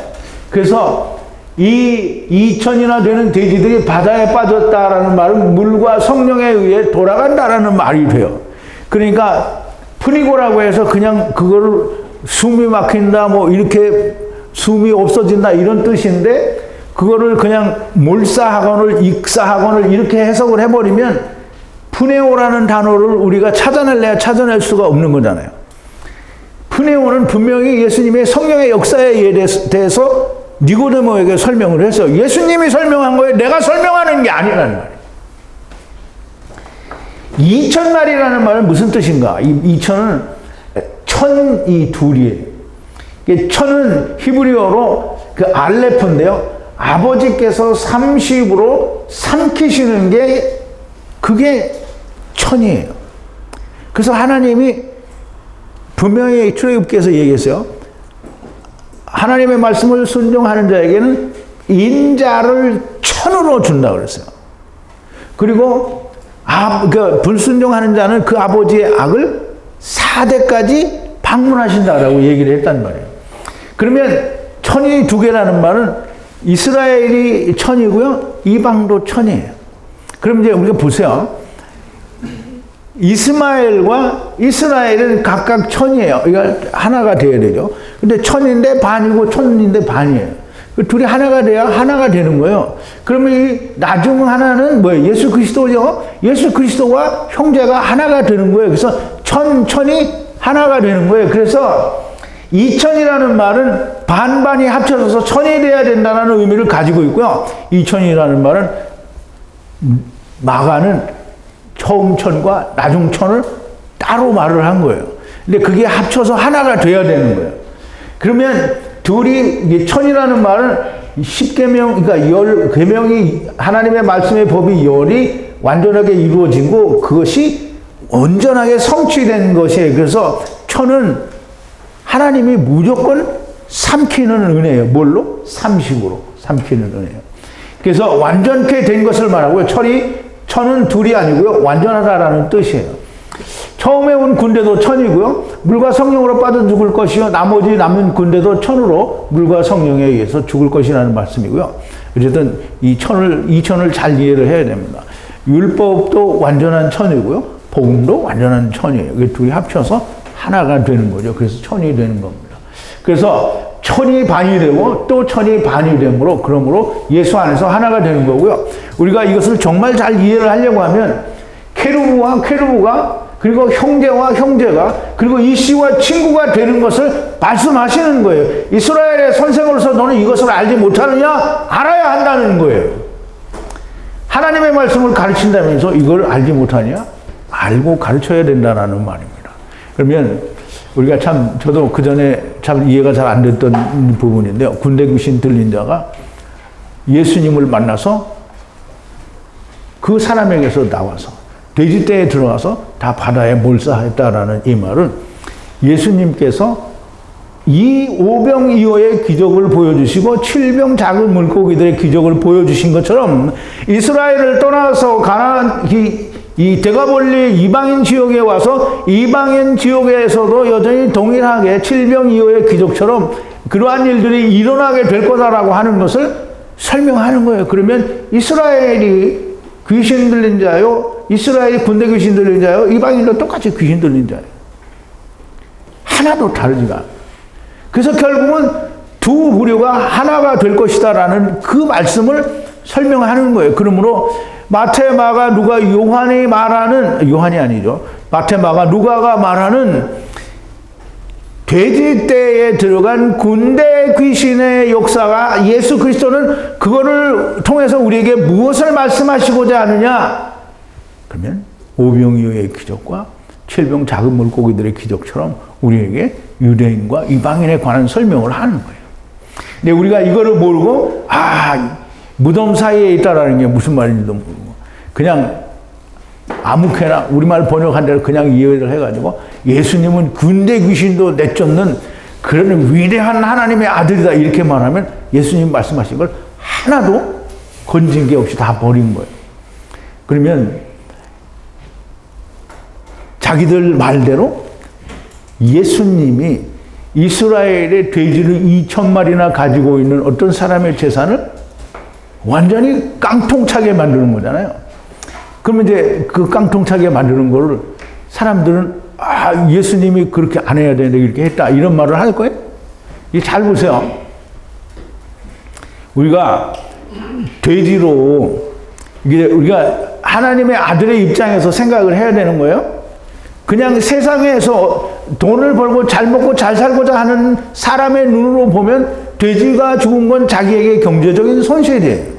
그래서 이 2000이나 되는 돼지들이 바다에 빠졌다라는 말은 물과 성령에 의해 돌아간다라는 말이 돼요. 그러니까 푸니고라고 해서 그냥 그거를 숨이 막힌다 뭐 이렇게 숨이 없어진다 이런 뜻인데 그거를 그냥 몰사하거나 익사하거나 이렇게 해석을 해버리면 푸네오라는 단어를 우리가 찾아낼래야 찾아낼 수가 없는 거잖아요. 푸네오는 분명히 예수님의 성령의 역사에 대해서 니고데모에게 설명을 해서 예수님이 설명한 거에 내가 설명하는 게 아니라는 말이에요. 2000마리라는 말은 무슨 뜻인가? 이 2000은 천이 둘이에요. 천은 히브리어로 그 알레프인데요. 아버지께서 30으로 삼키시는 게 그게 천이에요. 그래서 하나님이 분명히 출애굽기에서 얘기했어요. 하나님의 말씀을 순종하는 자에게는 인자를 천으로 준다고 그랬어요. 그리고 불순종하는 자는 그 아버지의 악을 4대까지 방문하신다라고 얘기를 했단 말이에요. 그러면 천이 두 개라는 말은 이스라엘이 천이고요. 이방도 천이에요. 그럼 이제 우리가 보세요. 이스마엘과 이스라엘은 각각 천이에요. 그러니까 하나가 되어야 되죠. 근데 천인데 반이고 천인데 반이에요. 둘이 하나가 돼야 하나가 되는 거예요. 그러면 이 나중 하나는 뭐예요? 예수 그리스도죠. 예수 그리스도와 형제가 하나가 되는 거예요. 그래서 천이 하나가 되는 거예요. 그래서 2000이라는 말은 반반이 합쳐져서 천이 돼야 된다는 의미를 가지고 있고요. 2000이라는 말은 마가는 처음 천과 나중 천을 따로 말을 한 거예요. 근데 그게 합쳐서 하나가 돼야 되는 거예요. 그러면 둘이 천이라는 말은 10계명, 그러니까 10계명이 하나님의 말씀의 법이 열이 완전하게 이루어지고 그것이 온전하게 성취된 것이에요. 그래서 천은 하나님이 무조건 삼키는 은혜예요. 뭘로? 삼식으로 삼키는 은혜예요. 그래서 완전케 된 것을 말하고요. 천은 둘이 아니고요. 완전하다라는 뜻이에요. 처음에 온 군대도 천이고요. 물과 성령으로 빠져 죽을 것이요. 나머지 남은 군대도 천으로 물과 성령에 의해서 죽을 것이라는 말씀이고요. 어쨌든 이 천을 잘 이해를 해야 됩니다. 율법도 완전한 천이고요. 복음도 완전한 천이에요. 이 둘이 합쳐서 하나가 되는 거죠. 그래서 천이 되는 겁니다. 그래서 천이 반이 되고 또 천이 반이 되므로 그러므로 예수 안에서 하나가 되는 거고요. 우리가 이것을 정말 잘 이해를 하려고 하면 케루브가 그리고 형제와 형제가 그리고 이씨와 친구가 되는 것을 말씀하시는 거예요. 이스라엘의 선생으로서 너는 이것을 알지 못하느냐? 알아야 한다는 거예요. 하나님의 말씀을 가르친다면서 이걸 알지 못하냐? 알고 가르쳐야 된다는 말입니다. 그러면 우리가 참 저도 그 전에 참 이해가 잘 안 됐던 부분인데요. 군대 귀신 들린 자가 예수님을 만나서 그 사람에게서 나와서 돼지떼에 들어가서 다 바다에 몰사했다라는 이 말은 예수님께서 이 오병이어의 기적을 보여주시고 7병 작은 물고기들의 기적을 보여주신 것처럼 이스라엘을 떠나서 가나안 이 데가볼리 이방인 지역에 와서 이방인 지역에서도 여전히 동일하게 7병이어의 기적처럼 그러한 일들이 일어나게 될 거다라고 하는 것을 설명하는 거예요. 그러면 이스라엘이 귀신 들린 자요, 이스라엘이 군대 귀신 들린 자요, 이방인도 똑같이 귀신 들린 자예요. 하나도 다르지가 않아요. 그래서 결국은 두 부류가 하나가 될 것이다라는 그 말씀을 설명하는 거예요. 그러므로 마태, 마가, 누가, 요한이 말하는, 요한이 아니죠. 마태, 마가, 누가가 말하는 돼지떼에 들어간 군대 귀신의 역사가 예수 그리스도는 그거를 통해서 우리에게 무엇을 말씀하시고자 하느냐? 그러면 오병이어의 기적과 7병 작은 물고기들의 기적처럼 우리에게 유대인과 이방인에 관한 설명을 하는 거예요. 근데 우리가 이거를 모르고 무덤 사이에 있다라는 게 무슨 말인지도 모르고 그냥 아무렇게나 우리말 번역한 대로 그냥 이해를 해가지고 예수님은 군대 귀신도 내쫓는 그런 위대한 하나님의 아들이다 이렇게 말하면 예수님 말씀하신 걸 하나도 건진 게 없이 다 버린 거예요. 그러면 자기들 말대로 예수님이 이스라엘의 돼지를 2,000마리나 가지고 있는 어떤 사람의 재산을 완전히 깡통차게 만드는 거잖아요. 그러면 이제 그 깡통차게 만드는 거를 사람들은 예수님이 그렇게 안 해야 되는데 이렇게 했다 이런 말을 할 거예요? 이게 잘 보세요. 우리가 돼지로 이게 우리가 하나님의 아들의 입장에서 생각을 해야 되는 거예요. 그냥 세상에서 돈을 벌고 잘 먹고 잘 살고자 하는 사람의 눈으로 보면 돼지가 죽은 건 자기에게 경제적인 손실이에요.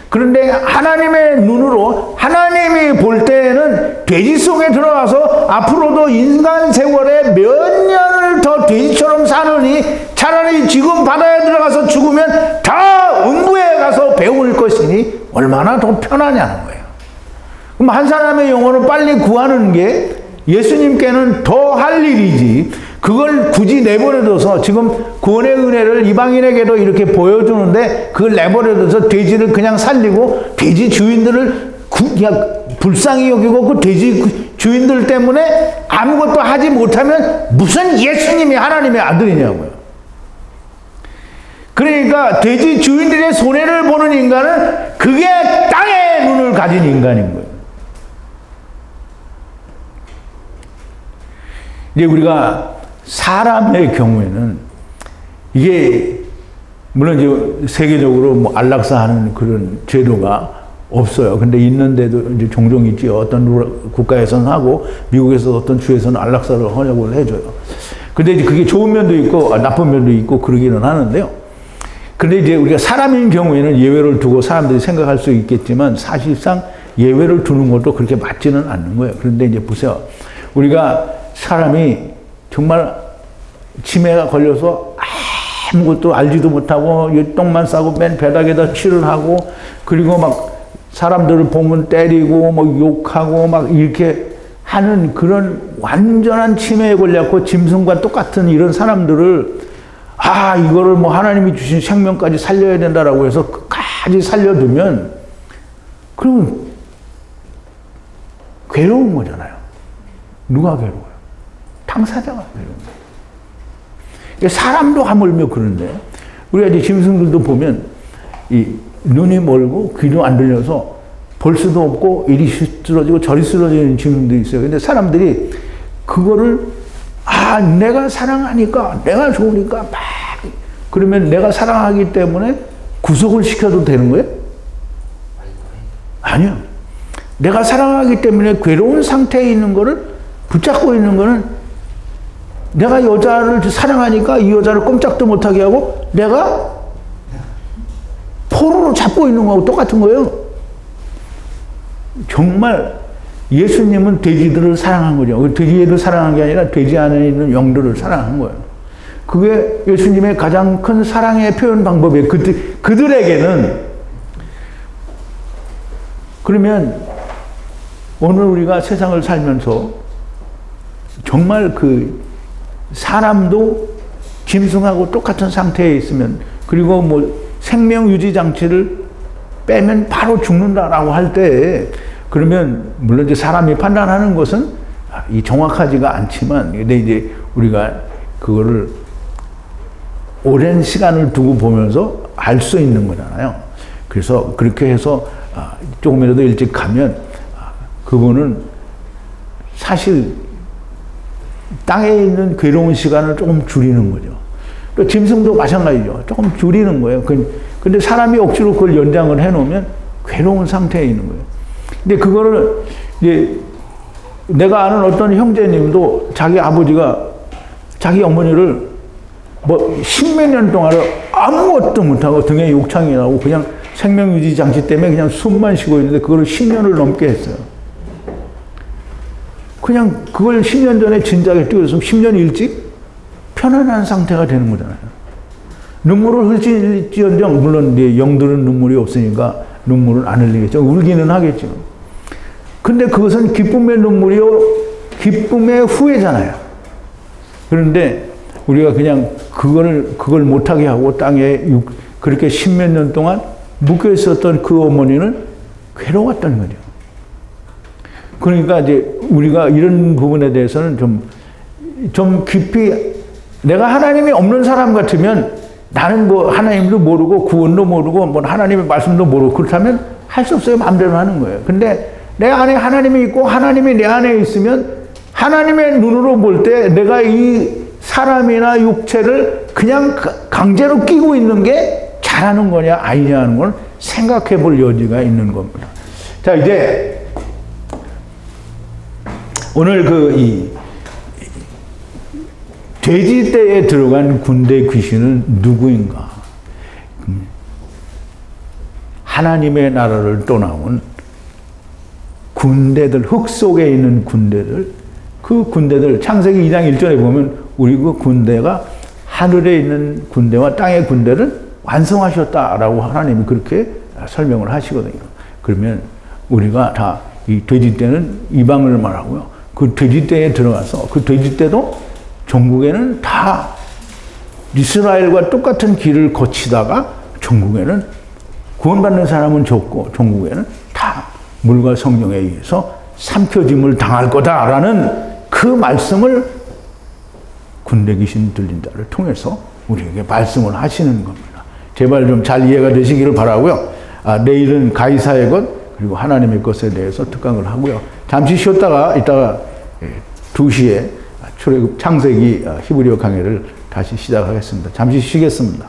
그런데 하나님의 눈으로 하나님이 볼 때에는 돼지 속에 들어가서 앞으로도 인간 세월에 몇 년을 더 돼지처럼 사느니 차라리 지금 바다에 들어가서 죽으면 다 음부에 가서 배울 것이니 얼마나 더 편하냐는 거예요. 그럼 한 사람의 영혼을 빨리 구하는 게 예수님께는 더 할 일이지 그걸 굳이 내버려둬서 지금 구원의 은혜를 이방인에게도 이렇게 보여주는데 그걸 내버려둬서 돼지를 그냥 살리고 돼지 주인들을 그냥 불쌍히 여기고 그 돼지 주인들 때문에 아무것도 하지 못하면 무슨 예수님이 하나님의 아들이냐고요. 그러니까 돼지 주인들의 손해를 보는 인간은 그게 땅의 눈을 가진 인간인 거예요. 이제 우리가 사람의 경우에는 이게 물론 이제 세계적으로 뭐 안락사하는 그런 제도가 없어요. 근데 있는데도 이제 종종 있지. 어떤 국가에서는 하고 미국에서 어떤 주에서는 안락사를 허용을 해줘요. 근데 이제 그게 좋은 면도 있고 나쁜 면도 있고 그러기는 하는데요. 근데 이제 우리가 사람인 경우에는 예외를 두고 사람들이 생각할 수 있겠지만 사실상 예외를 두는 것도 그렇게 맞지는 않는 거예요. 그런데 이제 보세요. 우리가 사람이 정말 치매가 걸려서 아무것도 알지도 못하고 똥만 싸고 맨 배닥에다 치를 하고 그리고 막 사람들을 보면 때리고 뭐 욕하고 막 이렇게 하는 그런 완전한 치매에 걸렸고 짐승과 똑같은 이런 사람들을 이거를 뭐 하나님이 주신 생명까지 살려야 된다라고 해서 끝까지 살려두면 그러면 괴로운 거잖아요. 누가 괴로워요? 당사자가 괴로운 거예요. 사람도 하물며 그런데 우리가 이제 짐승들도 보면 이 눈이 멀고 귀도 안 들려서 볼 수도 없고 이리 쓰러지고 저리 쓰러지는 짐승도 있어요. 근데 사람들이 그거를 내가 사랑하니까 내가 좋으니까 막 그러면 내가 사랑하기 때문에 구속을 시켜도 되는 거예요? 아니요. 내가 사랑하기 때문에 괴로운 상태에 있는 거를 붙잡고 있는 거는 내가 여자를 사랑하니까 이 여자를 꼼짝도 못하게 하고 내가 포로로 잡고 있는 거하고 똑같은 거예요. 정말 예수님은 돼지들을 사랑한 거죠. 돼지를 사랑한 게 아니라 돼지 안에 있는 영들을 사랑한 거예요. 그게 예수님의 가장 큰 사랑의 표현 방법이에요. 그들에게는. 그러면 오늘 우리가 세상을 살면서 정말 그 사람도 짐승하고 똑같은 상태에 있으면, 그리고 뭐 생명 유지 장치를 빼면 바로 죽는다라고 할 때, 그러면 물론 이제 사람이 판단하는 것은 이 정확하지가 않지만, 근데 이제 우리가 그거를 오랜 시간을 두고 보면서 알 수 있는 거잖아요. 그래서 그렇게 해서 조금이라도 일찍 가면 그분은 사실 땅에 있는 괴로운 시간을 조금 줄이는 거죠. 또 짐승도 마찬가지죠. 조금 줄이는 거예요. 근데 사람이 억지로 그걸 연장을 해놓으면 괴로운 상태에 있는 거예요. 근데 그거를 이제 내가 아는 어떤 형제님도 자기 아버지가 자기 어머니를 뭐 십몇 년 동안을 아무것도 못하고 등에 욕창이 나고 그냥 생명유지 장치 때문에 그냥 숨만 쉬고 있는데 그걸 10년을 넘게 했어요. 그냥 그걸 10년 전에 진작에 뛰었으면 10년 일찍 편안한 상태가 되는 거잖아요. 눈물을 흘릴지언정, 물론 이제 영들은 눈물이 없으니까 눈물은 안 흘리겠죠. 울기는 하겠죠. 근데 그것은 기쁨의 눈물이요, 기쁨의 후회잖아요. 그런데 우리가 그냥 그걸 못하게 하고 땅에 그렇게 십몇 년 동안 묶여 있었던 그 어머니는 괴로웠던 거죠. 그러니까 이제 우리가 이런 부분에 대해서는 좀 깊이, 내가 하나님이 없는 사람 같으면 나는 뭐 하나님도 모르고 구원도 모르고 뭐 하나님의 말씀도 모르고 그렇다면 할 수 없어요. 마음대로 하는 거예요. 근데 내 안에 하나님이 있고 하나님이 내 안에 있으면 하나님의 눈으로 볼 때 내가 이 사람이나 육체를 그냥 강제로 끼고 있는 게 잘하는 거냐 아니냐 하는 걸 생각해 볼 여지가 있는 겁니다. 자, 이제 오늘 이 돼지떼에 들어간 군대 귀신은 누구인가? 하나님의 나라를 떠나온 군대들, 흙 속에 있는 군대들, 그 군대들, 창세기 2장 1절에 보면 우리 그 군대가 하늘에 있는 군대와 땅의 군대를 완성하셨다라고 하나님이 그렇게 설명을 하시거든요. 그러면 우리가 다 이 돼지떼는 이방을 말하고요. 그 돼지떼에 들어가서 그 돼지떼도 전국에는 다 이스라엘과 똑같은 길을 거치다가 전국에는 구원받는 사람은 적고 전국에는 다 물과 성령에 의해서 삼켜짐을 당할 거다라는 그 말씀을 군대 귀신 들린 자를 통해서 우리에게 말씀을 하시는 겁니다. 제발 좀 잘 이해가 되시기를 바라고요. 내일은 가이사의 것 그리고 하나님의 것에 대해서 특강을 하고요. 잠시 쉬었다가 이따가 2시에 출애굽 창세기 히브리어 강의를 다시 시작하겠습니다. 잠시 쉬겠습니다.